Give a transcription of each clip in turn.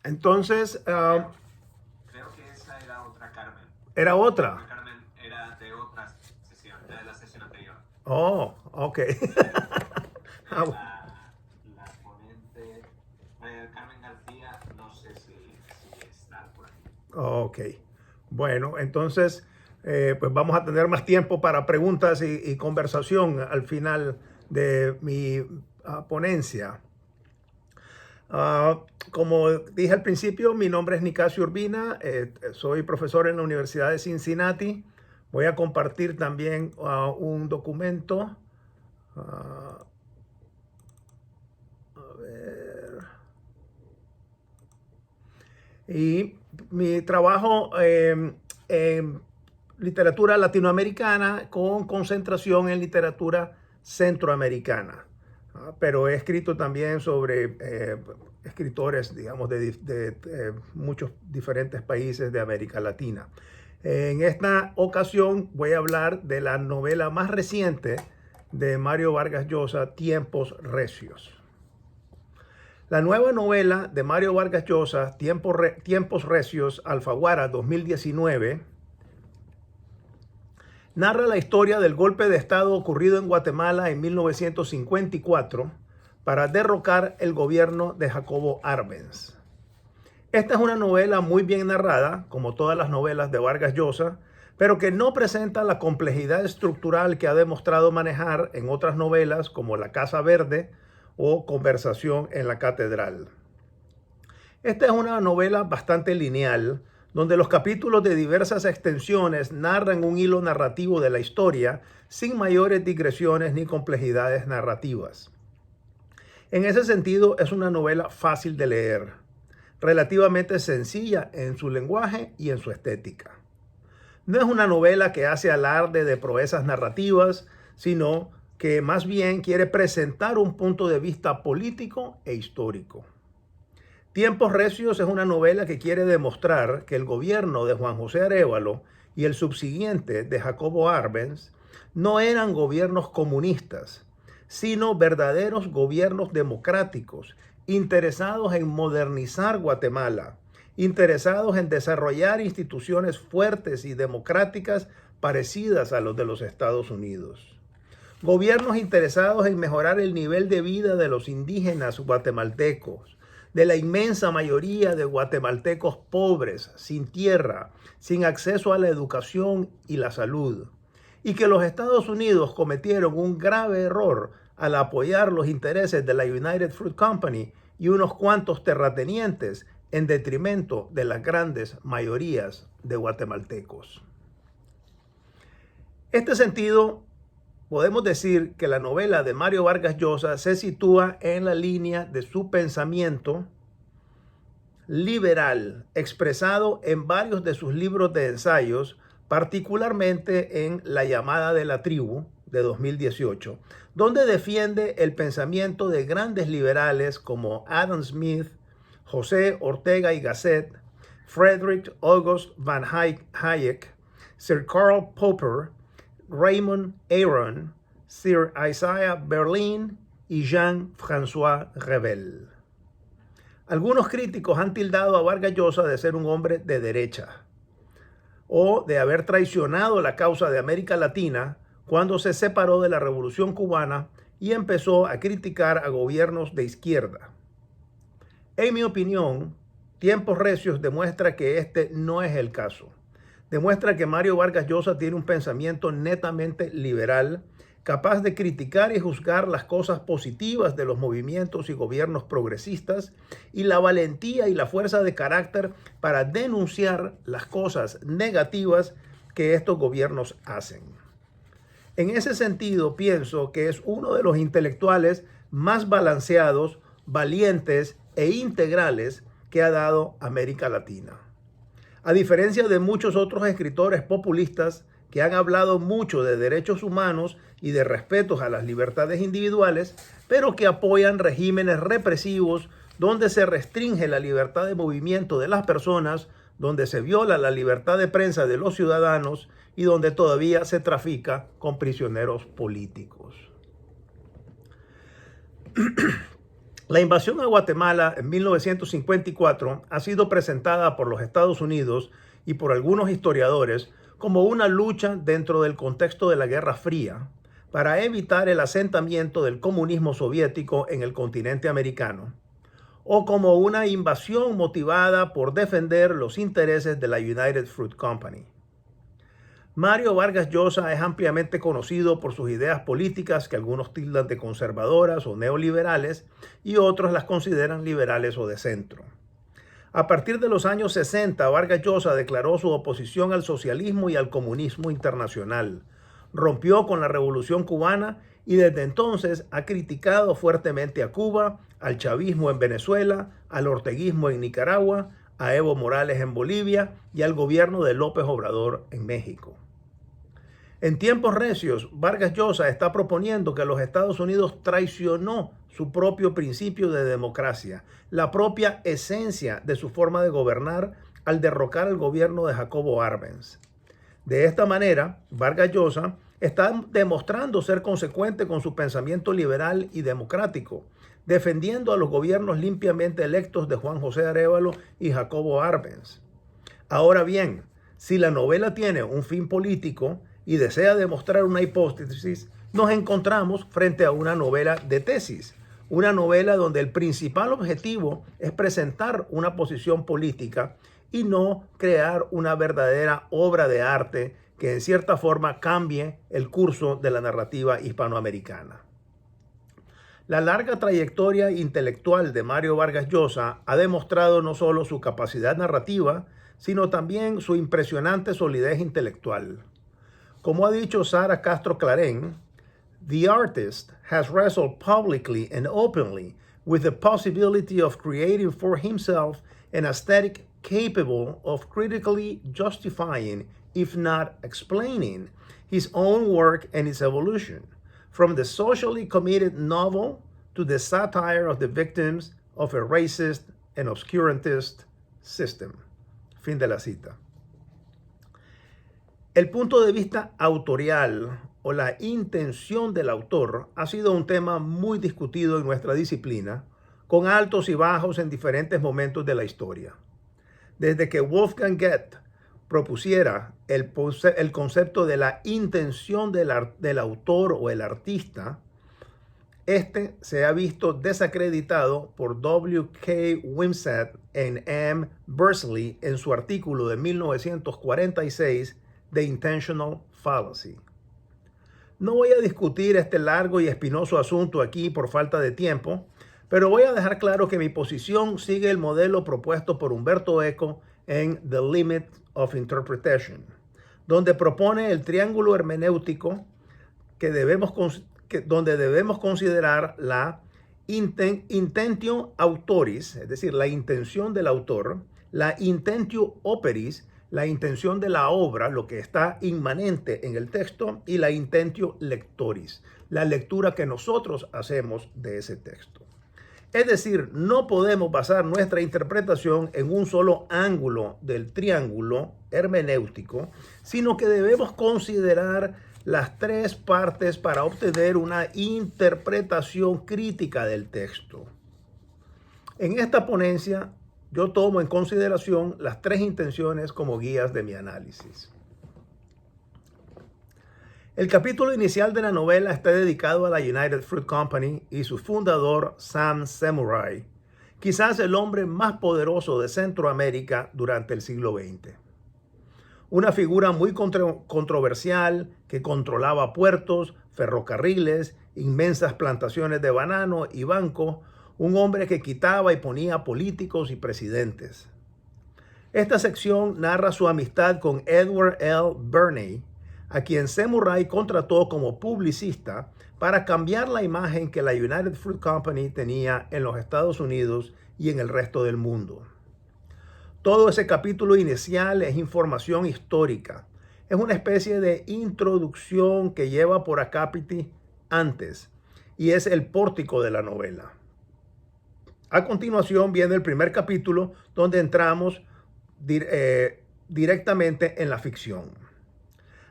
Entonces, Creo que esa era otra Carmen. era otra. Carmen era de otra sesión, de la sesión anterior. Oh, ok. Ah, La ponente Carmen García, no sé si está por aquí. ok. Bueno, entonces, pues vamos a tener más tiempo para preguntas y conversación al final de mi ponencia. Como dije al principio, mi nombre es Nicasio Urbina, soy profesor en la Universidad de Cincinnati. Voy a compartir también un documento. A ver. Y mi trabajo en literatura latinoamericana con concentración en literatura centroamericana. Pero he escrito también sobre escritores, digamos, de muchos diferentes países de América Latina. En esta ocasión voy a hablar de la novela más reciente de Mario Vargas Llosa, Tiempos Recios. La nueva novela de Mario Vargas Llosa, Tiempos Recios, Alfaguara 2019, narra la historia del golpe de Estado ocurrido en Guatemala en 1954 para derrocar el gobierno de Jacobo Arbenz. Esta es una novela muy bien narrada, como todas las novelas de Vargas Llosa, pero que no presenta la complejidad estructural que ha demostrado manejar en otras novelas como La Casa Verde o Conversación en la Catedral. Esta es una novela bastante lineal, donde los capítulos de diversas extensiones narran un hilo narrativo de la historia sin mayores digresiones ni complejidades narrativas. En ese sentido, es una novela fácil de leer, relativamente sencilla en su lenguaje y en su estética. No es una novela que hace alarde de proezas narrativas, sino que más bien quiere presentar un punto de vista político e histórico. Tiempos Recios es una novela que quiere demostrar que el gobierno de Juan José Arévalo y el subsiguiente de Jacobo Arbenz no eran gobiernos comunistas, sino verdaderos gobiernos democráticos, interesados en modernizar Guatemala, interesados en desarrollar instituciones fuertes y democráticas parecidas a los de los Estados Unidos. Gobiernos interesados en mejorar el nivel de vida de los indígenas guatemaltecos, de la inmensa mayoría de guatemaltecos pobres, sin tierra, sin acceso a la educación y la salud, y que los Estados Unidos cometieron un grave error al apoyar los intereses de la United Fruit Company y unos cuantos terratenientes en detrimento de las grandes mayorías de guatemaltecos. Este sentido, podemos decir que la novela de Mario Vargas Llosa se sitúa en la línea de su pensamiento liberal, expresado en varios de sus libros de ensayos, particularmente en La llamada de la tribu, de 2018, donde defiende el pensamiento de grandes liberales como Adam Smith, José Ortega y Gasset, Friedrich August von Hayek, Sir Karl Popper, Raymond Aron, Sir Isaiah Berlin y Jean-François Revel. Algunos críticos han tildado a Vargas Llosa de ser un hombre de derecha o de haber traicionado la causa de América Latina cuando se separó de la Revolución Cubana y empezó a criticar a gobiernos de izquierda. En mi opinión, Tiempos Recios demuestra que este no es el caso. Demuestra que Mario Vargas Llosa tiene un pensamiento netamente liberal, capaz de criticar y juzgar las cosas positivas de los movimientos y gobiernos progresistas y la valentía y la fuerza de carácter para denunciar las cosas negativas que estos gobiernos hacen. En ese sentido, pienso que es uno de los intelectuales más balanceados, valientes e integrales que ha dado América Latina. A diferencia de muchos otros escritores populistas que han hablado mucho de derechos humanos y de respeto a las libertades individuales, pero que apoyan regímenes represivos donde se restringe la libertad de movimiento de las personas, donde se viola la libertad de prensa de los ciudadanos y donde todavía se trafica con prisioneros políticos. La invasión a Guatemala en 1954 ha sido presentada por los Estados Unidos y por algunos historiadores como una lucha dentro del contexto de la Guerra Fría para evitar el asentamiento del comunismo soviético en el continente americano, o como una invasión motivada por defender los intereses de la United Fruit Company. Mario Vargas Llosa es ampliamente conocido por sus ideas políticas que algunos tildan de conservadoras o neoliberales y otros las consideran liberales o de centro. A partir de los años 60, Vargas Llosa declaró su oposición al socialismo y al comunismo internacional. Rompió con la Revolución Cubana y desde entonces ha criticado fuertemente a Cuba, al chavismo en Venezuela, al orteguismo en Nicaragua, a Evo Morales en Bolivia y al gobierno de López Obrador en México. En tiempos recios, Vargas Llosa está proponiendo que los Estados Unidos traicionó su propio principio de democracia, la propia esencia de su forma de gobernar al derrocar el gobierno de Jacobo Arbenz. De esta manera, Vargas Llosa está demostrando ser consecuente con su pensamiento liberal y democrático, defendiendo a los gobiernos limpiamente electos de Juan José Arévalo y Jacobo Arbenz. Ahora bien, si la novela tiene un fin político y desea demostrar una hipótesis, nos encontramos frente a una novela de tesis, una novela donde el principal objetivo es presentar una posición política y no crear una verdadera obra de arte que en cierta forma cambie el curso de la narrativa hispanoamericana. La larga trayectoria intelectual de Mario Vargas Llosa ha demostrado no solo su capacidad narrativa, sino también su impresionante solidez intelectual. Como ha dicho Sara Castro Clarén, the artist has wrestled publicly and openly with the possibility of creating for himself an aesthetic capable of critically justifying, if not explaining, his own work and its evolution, from the socially committed novel to the satire of the victims of a racist and obscurantist system. Fin de la cita. El punto de vista autorial o la intención del autor ha sido un tema muy discutido en nuestra disciplina, con altos y bajos en diferentes momentos de la historia. Desde que Wolfgang Goethe propusiera el concepto de la intención del autor o el artista, este se ha visto desacreditado por W.K. Wimsatt y M. Bursley en su artículo de 1946, The Intentional Fallacy. No voy a discutir este largo y espinoso asunto aquí por falta de tiempo, pero voy a dejar claro que mi posición sigue el modelo propuesto por Umberto Eco en The Limit of Interpretation, donde propone el triángulo hermenéutico donde debemos considerar la intentio autoris, es decir, la intención del autor, la intentio operis, la intención de la obra, lo que está inmanente en el texto, y la intentio lectoris, la lectura que nosotros hacemos de ese texto. Es decir, no podemos basar nuestra interpretación en un solo ángulo del triángulo hermenéutico, sino que debemos considerar las tres partes para obtener una interpretación crítica del texto. En esta ponencia, yo tomo en consideración las tres intenciones como guías de mi análisis. El capítulo inicial de la novela está dedicado a la United Fruit Company y su fundador, Sam Samurai, quizás el hombre más poderoso de Centroamérica durante el siglo XX. Una figura muy controversial que controlaba puertos, ferrocarriles, inmensas plantaciones de banano y bancos, un hombre que quitaba y ponía políticos y presidentes. Esta sección narra su amistad con Edward L. Birney, a quien Samurai contrató como publicista para cambiar la imagen que la United Fruit Company tenía en los Estados Unidos y en el resto del mundo. Todo ese capítulo inicial es información histórica. Es una especie de introducción que lleva por acápite antes y es el pórtico de la novela. A continuación viene el primer capítulo donde entramos directamente en la ficción.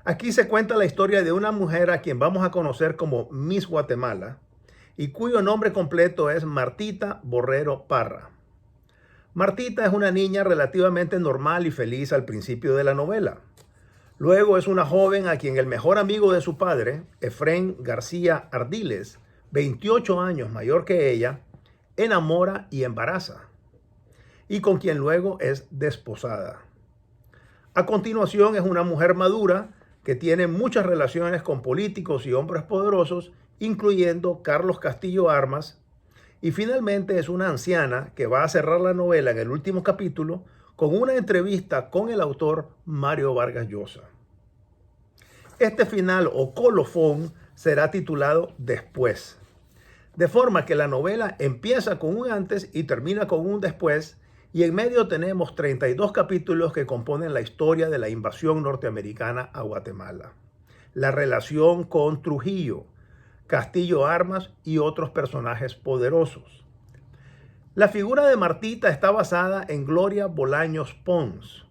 Aquí se cuenta la historia de una mujer a quien vamos a conocer como Miss Guatemala. y cuyo nombre completo es Martita Borrero Parra. Martita es una niña relativamente normal y feliz al principio de la novela. Luego es una joven a quien el mejor amigo de su padre, Efrén García Ardiles, 28 años mayor que ella, enamora y embaraza, y con quien luego es desposada. A continuación es una mujer madura que tiene muchas relaciones con políticos y hombres poderosos, incluyendo Carlos Castillo Armas, y finalmente es una anciana que va a cerrar la novela en el último capítulo con una entrevista con el autor Mario Vargas Llosa. Este final o colofón será titulado Después, de forma que la novela empieza con un antes y termina con un después, y en medio tenemos 32 capítulos que componen la historia de la invasión norteamericana a Guatemala, la relación con Trujillo, Castillo Armas y otros personajes poderosos. La figura de Martita está basada en Gloria Bolaños Pons,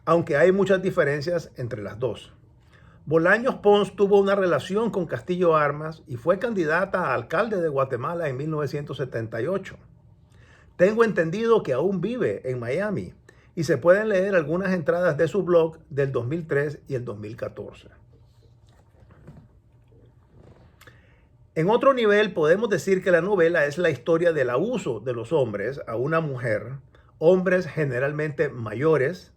aunque hay muchas diferencias entre las dos. Bolaños Pons tuvo una relación con Castillo Armas y fue candidata a alcalde de Guatemala en 1978. Tengo entendido que aún vive en Miami y se pueden leer algunas entradas de su blog del 2003 y el 2014. En otro nivel, podemos decir que la novela es la historia del abuso de los hombres a una mujer, hombres generalmente mayores,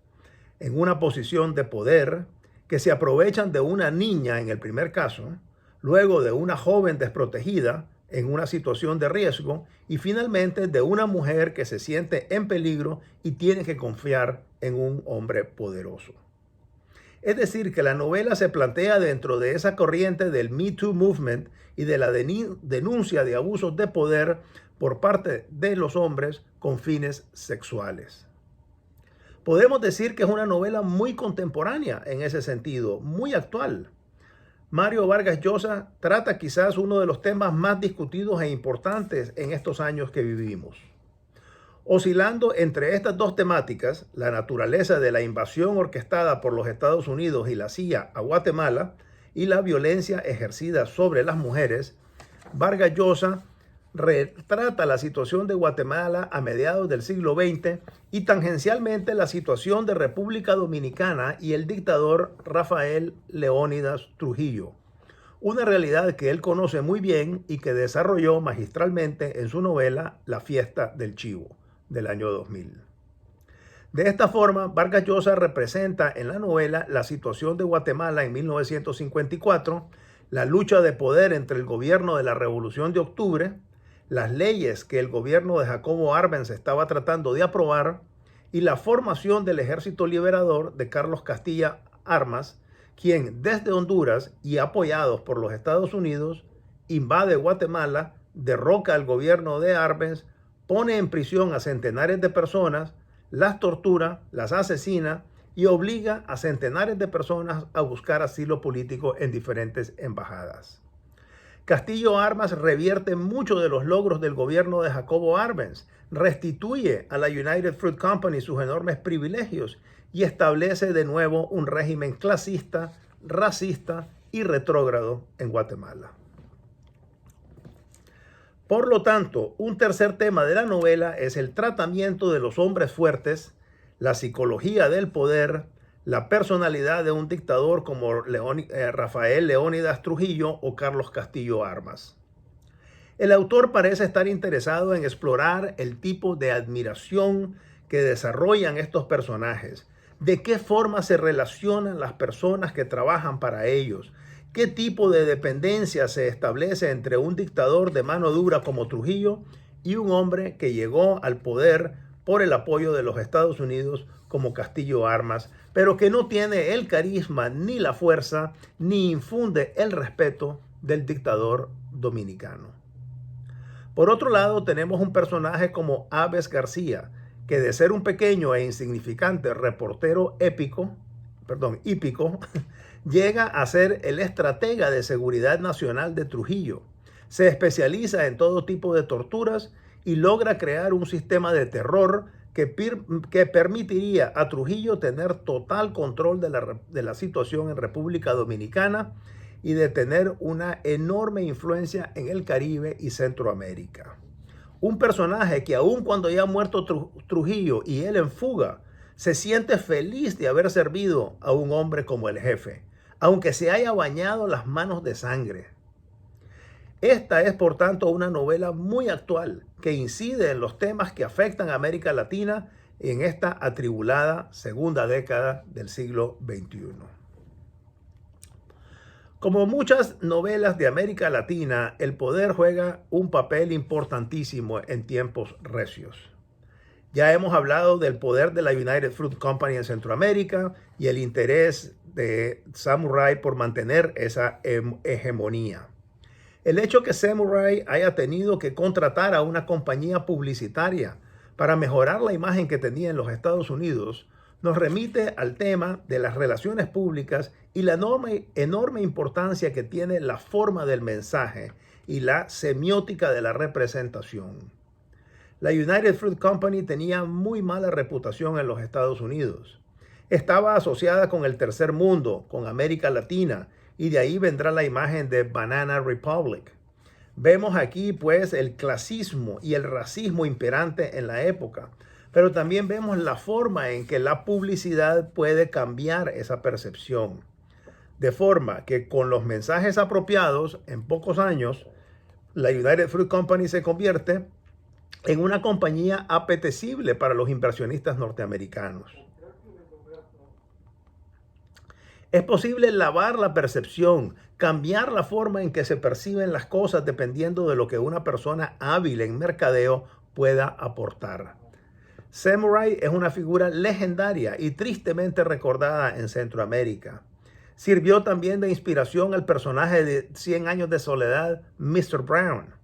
en una posición de poder, que se aprovechan de una niña en el primer caso, luego de una joven desprotegida en una situación de riesgo y finalmente de una mujer que se siente en peligro y tiene que confiar en un hombre poderoso. Es decir, que la novela se plantea dentro de esa corriente del Me Too Movement y de la denuncia de abusos de poder por parte de los hombres con fines sexuales. Podemos decir que es una novela muy contemporánea en ese sentido, muy actual. Mario Vargas Llosa trata quizás uno de los temas más discutidos e importantes en estos años que vivimos. Oscilando entre estas dos temáticas, la naturaleza de la invasión orquestada por los Estados Unidos y la CIA a Guatemala y la violencia ejercida sobre las mujeres, Vargas Llosa retrata la situación de Guatemala a mediados del siglo XX y tangencialmente la situación de República Dominicana y el dictador Rafael Leónidas Trujillo, una realidad que él conoce muy bien y que desarrolló magistralmente en su novela La Fiesta del Chivo, del año 2000. De esta forma, Vargas Llosa representa en la novela la situación de Guatemala en 1954, la lucha de poder entre el gobierno de la Revolución de Octubre, las leyes que el gobierno de Jacobo Arbenz estaba tratando de aprobar y la formación del Ejército Liberador de Carlos Castillo Armas, quien desde Honduras y apoyados por los Estados Unidos invade Guatemala, derroca al gobierno de Arbenz, pone en prisión a centenares de personas, las tortura, las asesina y obliga a centenares de personas a buscar asilo político en diferentes embajadas. Castillo Armas revierte muchos de los logros del gobierno de Jacobo Arbenz, restituye a la United Fruit Company sus enormes privilegios y establece de nuevo un régimen clasista, racista y retrógrado en Guatemala. Por lo tanto, un tercer tema de la novela es el tratamiento de los hombres fuertes, la psicología del poder, la personalidad de un dictador como Rafael Leónidas Trujillo o Carlos Castillo Armas. El autor parece estar interesado en explorar el tipo de admiración que desarrollan estos personajes, de qué forma se relacionan las personas que trabajan para ellos, qué tipo de dependencia se establece entre un dictador de mano dura como Trujillo y un hombre que llegó al poder por el apoyo de los Estados Unidos como Castillo Armas, pero que no tiene el carisma ni la fuerza, ni infunde el respeto del dictador dominicano. Por otro lado, tenemos un personaje como Aves García, que de ser un pequeño e insignificante reportero hípico, llega a ser el estratega de seguridad nacional de Trujillo. Se especializa en todo tipo de torturas y logra crear un sistema de terror que permitiría a Trujillo tener total control de la situación en República Dominicana y de tener una enorme influencia en el Caribe y Centroamérica. Un personaje que aun cuando ya ha muerto Trujillo y él en fuga, se siente feliz de haber servido a un hombre como el jefe, aunque se haya bañado las manos de sangre. Esta es, por tanto, una novela muy actual que incide en los temas que afectan a América Latina en esta atribulada segunda década del siglo XXI. Como muchas novelas de América Latina, el poder juega un papel importantísimo en tiempos recios. Ya hemos hablado del poder de la United Fruit Company en Centroamérica y el interés de Samurai por mantener esa hegemonía. El hecho que Samurai haya tenido que contratar a una compañía publicitaria para mejorar la imagen que tenía en los Estados Unidos nos remite al tema de las relaciones públicas y la enorme importancia que tiene la forma del mensaje y la semiótica de la representación. La United Fruit Company tenía muy mala reputación en los Estados Unidos. Estaba asociada con el tercer mundo, con América Latina, y de ahí vendrá la imagen de Banana Republic. Vemos aquí pues el clasismo y el racismo imperante en la época, pero también vemos la forma en que la publicidad puede cambiar esa percepción. De forma que con los mensajes apropiados, en pocos años, la United Fruit Company se convierte en una compañía apetecible para los inversionistas norteamericanos. Es posible lavar la percepción, cambiar la forma en que se perciben las cosas dependiendo de lo que una persona hábil en mercadeo pueda aportar. Samurai es una figura legendaria y tristemente recordada en Centroamérica. Sirvió también de inspiración al personaje de 100 años de soledad, Mr. Brown.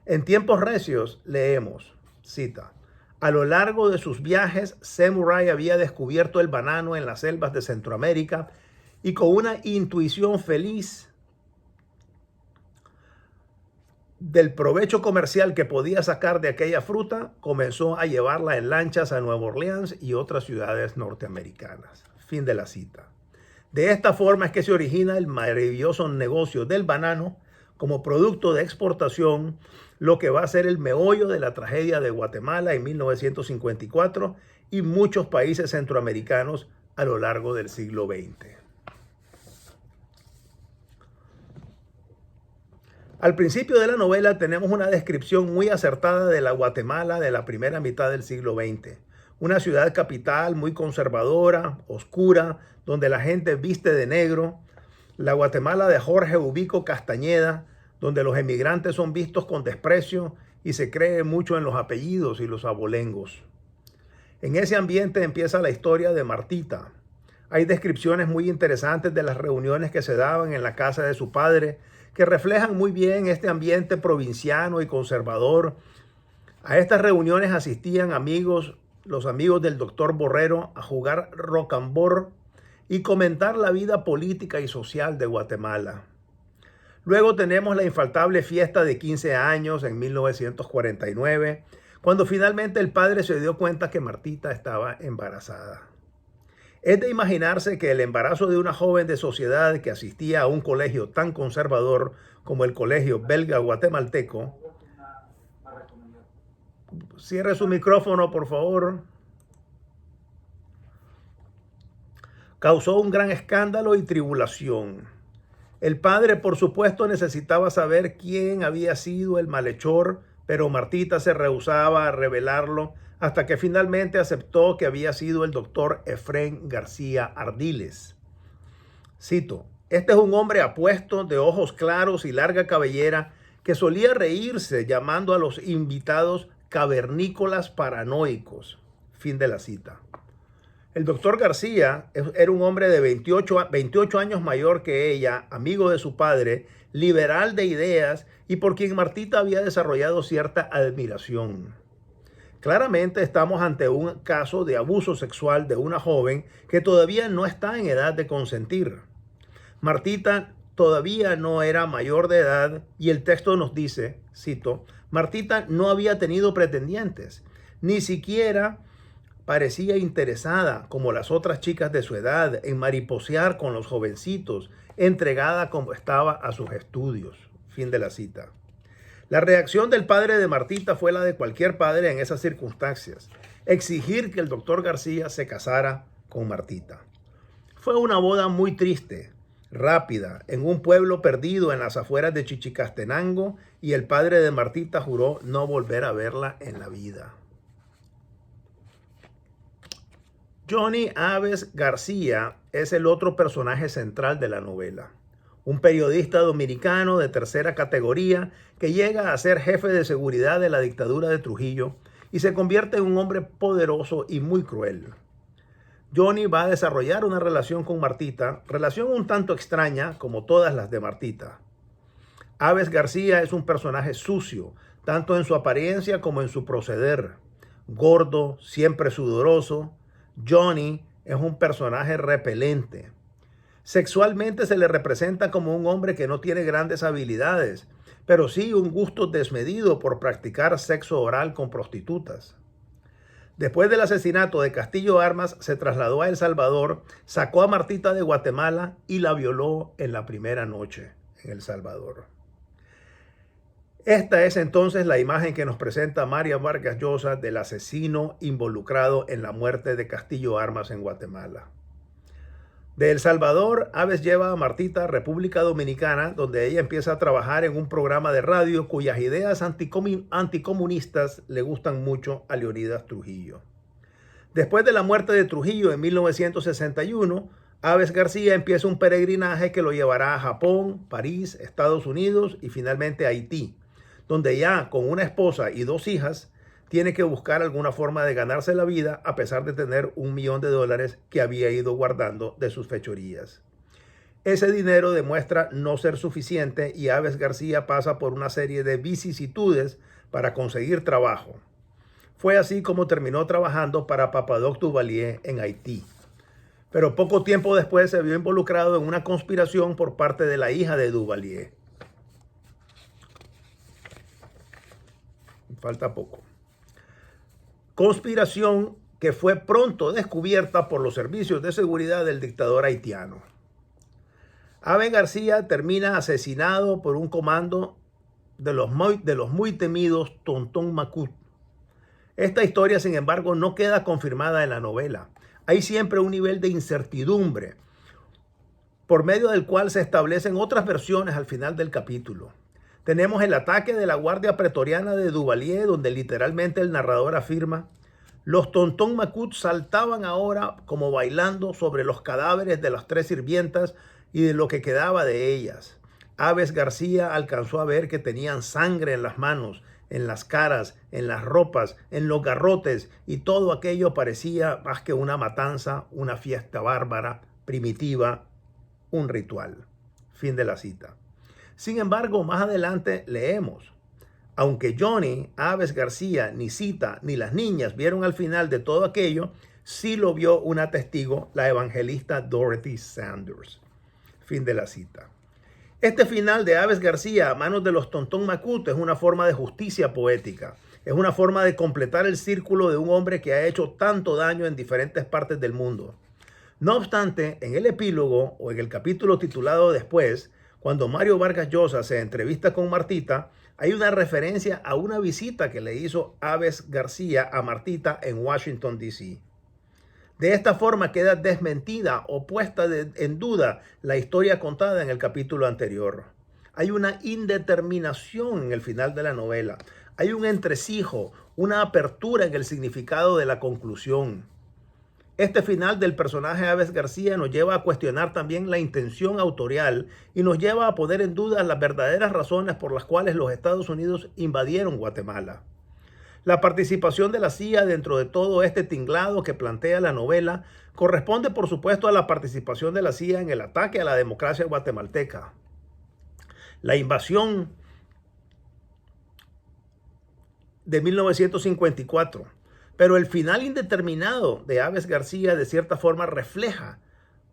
En tiempos recios leemos, cita, a lo largo de sus viajes, Samurai había descubierto el banano en las selvas de Centroamérica y con una intuición feliz del provecho comercial que podía sacar de aquella fruta, comenzó a llevarla en lanchas a Nueva Orleans y otras ciudades norteamericanas. Fin de la cita. De esta forma es que se origina el maravilloso negocio del banano como producto de exportación, lo que va a ser el meollo de la tragedia de Guatemala en 1954 y muchos países centroamericanos a lo largo del siglo XX. Al principio de la novela tenemos una descripción muy acertada de la Guatemala de la primera mitad del siglo XX. Una ciudad capital muy conservadora, oscura, donde la gente viste de negro. La Guatemala de Jorge Ubico Castañeda, donde los emigrantes son vistos con desprecio y se cree mucho en los apellidos y los abolengos. En ese ambiente empieza la historia de Martita. Hay descripciones muy interesantes de las reuniones que se daban en la casa de su padre, que reflejan muy bien este ambiente provinciano y conservador. A estas reuniones asistían los amigos del doctor Borrero a jugar rocambor y comentar la vida política y social de Guatemala. Luego tenemos la infaltable fiesta de 15 años en 1949, cuando finalmente el padre se dio cuenta que Martita estaba embarazada. Es de imaginarse que el embarazo de una joven de sociedad que asistía a un colegio tan conservador como el Colegio Belga Guatemalteco. Cierre su micrófono, por favor. Causó un gran escándalo y tribulación. El padre, por supuesto, necesitaba saber quién había sido el malhechor, pero Martita se rehusaba a revelarlo hasta que finalmente aceptó que había sido el doctor Efrén García Ardiles. Cito, este es un hombre apuesto, de ojos claros y larga cabellera, que solía reírse llamando a los invitados cavernícolas paranoicos. Fin de la cita. El doctor García era un hombre de 28 años mayor que ella, amigo de su padre, liberal de ideas y por quien Martita había desarrollado cierta admiración. Claramente estamos ante un caso de abuso sexual de una joven que todavía no está en edad de consentir. Martita todavía no era mayor de edad y el texto nos dice, cito, Martita no había tenido pretendientes, ni siquiera parecía interesada, como las otras chicas de su edad, en mariposear con los jovencitos, entregada como estaba a sus estudios. Fin de la cita. La reacción del padre de Martita fue la de cualquier padre en esas circunstancias: exigir que el doctor García se casara con Martita. Fue una boda muy triste, rápida, en un pueblo perdido en las afueras de Chichicastenango, y el padre de Martita juró no volver a verla en la vida. Johnny Aves García es el otro personaje central de la novela. Un periodista dominicano de tercera categoría que llega a ser jefe de seguridad de la dictadura de Trujillo y se convierte en un hombre poderoso y muy cruel. Johnny va a desarrollar una relación con Martita, relación un tanto extraña como todas las de Martita. Aves García es un personaje sucio, tanto en su apariencia como en su proceder. Gordo, siempre sudoroso, Johnny es un personaje repelente. Sexualmente se le representa como un hombre que no tiene grandes habilidades, pero sí un gusto desmedido por practicar sexo oral con prostitutas. Después del asesinato de Castillo Armas, se trasladó a El Salvador, sacó a Martita de Guatemala y la violó en la primera noche en El Salvador. Esta es entonces la imagen que nos presenta María Vargas Llosa del asesino involucrado en la muerte de Castillo Armas en Guatemala. De El Salvador, Aves lleva a Martita a República Dominicana, donde ella empieza a trabajar en un programa de radio cuyas ideas anticomunistas le gustan mucho a Leonidas Trujillo. Después de la muerte de Trujillo en 1961, Aves García empieza un peregrinaje que lo llevará a Japón, París, Estados Unidos y finalmente a Haití, donde ya con una esposa y 2 hijas, tiene que buscar alguna forma de ganarse la vida a pesar de tener $1 millón que había ido guardando de sus fechorías. Ese dinero demuestra no ser suficiente y Aves García pasa por una serie de vicisitudes para conseguir trabajo. Fue así como terminó trabajando para Papadoc Duvalier en Haití. Pero poco tiempo después se vio involucrado en una conspiración por parte de la hija de Duvalier. Falta poco. Conspiración que fue pronto descubierta por los servicios de seguridad del dictador haitiano. Aves García termina asesinado por un comando de los muy temidos Tontón Macut. Esta historia, sin embargo, no queda confirmada en la novela. Hay siempre un nivel de incertidumbre por medio del cual se establecen otras versiones al final del capítulo. Tenemos el ataque de la Guardia Pretoriana de Duvalier, donde literalmente el narrador afirma: los Tontón Macut saltaban ahora como bailando sobre los cadáveres de las 3 sirvientas y de lo que quedaba de ellas. Aves García alcanzó a ver que tenían sangre en las manos, en las caras, en las ropas, en los garrotes, y todo aquello parecía más que una matanza, una fiesta bárbara, primitiva, un ritual. Fin de la cita. Sin embargo, más adelante leemos: aunque Johnny Aves García, ni Cita, ni las niñas vieron al final de todo aquello, sí lo vio una testigo, la evangelista Dorothy Sanders. Fin de la cita. Este final de Aves García a manos de los Tontón Macut es una forma de justicia poética. Es una forma de completar el círculo de un hombre que ha hecho tanto daño en diferentes partes del mundo. No obstante, en el epílogo o en el capítulo titulado Después, cuando Mario Vargas Llosa se entrevista con Martita, hay una referencia a una visita que le hizo Aves García a Martita en Washington, D.C. De esta forma queda desmentida o puesta en duda la historia contada en el capítulo anterior. Hay una indeterminación en el final de la novela. Hay un entresijo, una apertura en el significado de la conclusión. Este final del personaje Aves García nos lleva a cuestionar también la intención autorial y nos lleva a poner en duda las verdaderas razones por las cuales los Estados Unidos invadieron Guatemala. La participación de la CIA dentro de todo este tinglado que plantea la novela corresponde, por supuesto, a la participación de la CIA en el ataque a la democracia guatemalteca. La invasión de 1954. Pero el final indeterminado de Aves García de cierta forma refleja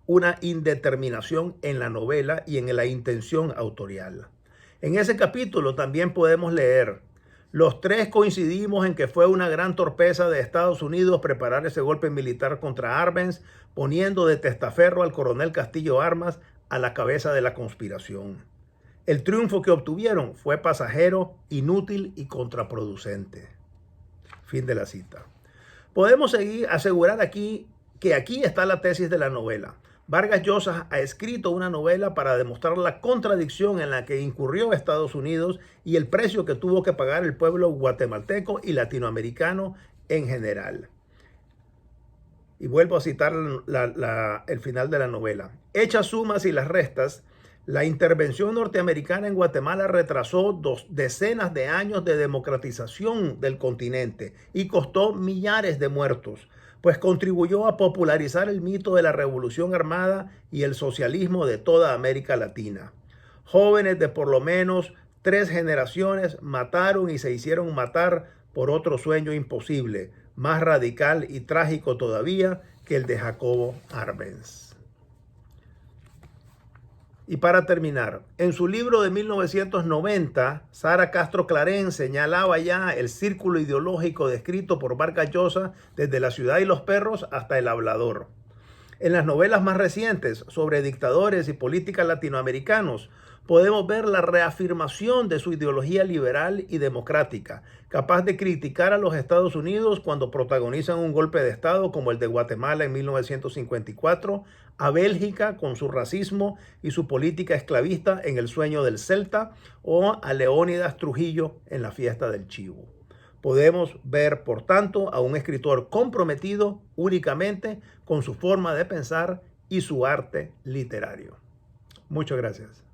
una indeterminación en la novela y en la intención autorial. En ese capítulo también podemos leer: Los tres coincidimos en que fue una gran torpeza de Estados Unidos preparar ese golpe militar contra Arbenz, poniendo de testaferro al coronel Castillo Armas a la cabeza de la conspiración. El triunfo que obtuvieron fue pasajero, inútil y contraproducente. Fin de la cita. Podemos asegurar aquí que aquí está la tesis de la novela. Vargas Llosa ha escrito una novela para demostrar la contradicción en la que incurrió Estados Unidos y el precio que tuvo que pagar el pueblo guatemalteco y latinoamericano en general. Y vuelvo a citar el final de la novela. Hechas sumas y las restas, la intervención norteamericana en Guatemala retrasó decenas de años de democratización del continente y costó millares de muertos, pues contribuyó a popularizar el mito de la revolución armada y el socialismo de toda América Latina. Jóvenes de por lo menos 3 generaciones mataron y se hicieron matar por otro sueño imposible, más radical y trágico todavía que el de Jacobo Arbenz. Y para terminar, en su libro de 1990, Sara Castro Clarén señalaba ya el círculo ideológico descrito por Vargas Llosa desde La ciudad y los perros hasta El hablador. En las novelas más recientes sobre dictadores y políticas latinoamericanos, podemos ver la reafirmación de su ideología liberal y democrática, capaz de criticar a los Estados Unidos cuando protagonizan un golpe de Estado como el de Guatemala en 1954, a Bélgica con su racismo y su política esclavista en El sueño del Celta, o a Leónidas Trujillo en La fiesta del Chivo. Podemos ver, por tanto, a un escritor comprometido únicamente con su forma de pensar y su arte literario. Muchas gracias.